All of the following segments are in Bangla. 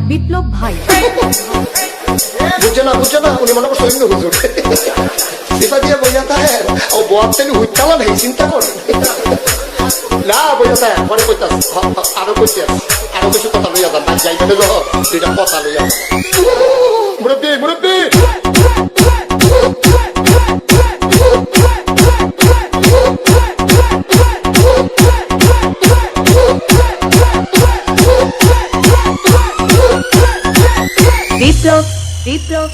বিপ্লব ভাই বুঝছে না উনি মনে করছে অন্য হুজুর এটা দিয়ে বোঝা থাকে ও বয়ার থেকে হুইতালা নেই চিন্তা করে না বোঝা থাকে পরে কইতাস আরো কইতে আরো কিছু কথা লইয়া যান বাদ যাইতে যখন দুইটা কথা লইয়া যান মুরব্বী বিপ্লব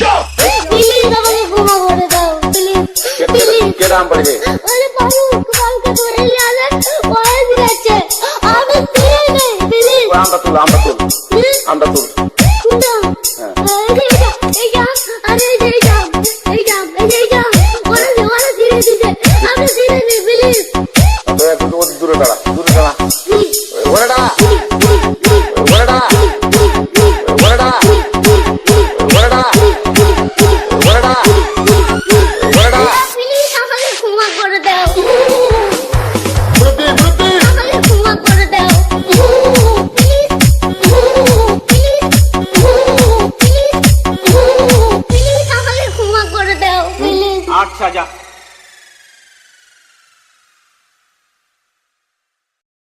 প্লিজ আমাকে ক্ষমা করে দাও প্লিজ কেরাম পড়ে আরে বাবু কালকে ধরে নিয়ে ওয়াজ গেছে আমি ফিরে নেই প্লিজ আমরা তুল এই যা আরে এই যা ওরা ধীরে দিতে আমি ফিরে নেই প্লিজ দূরে দাঁড়া ওরে দাঁড়া আচ্ছা যা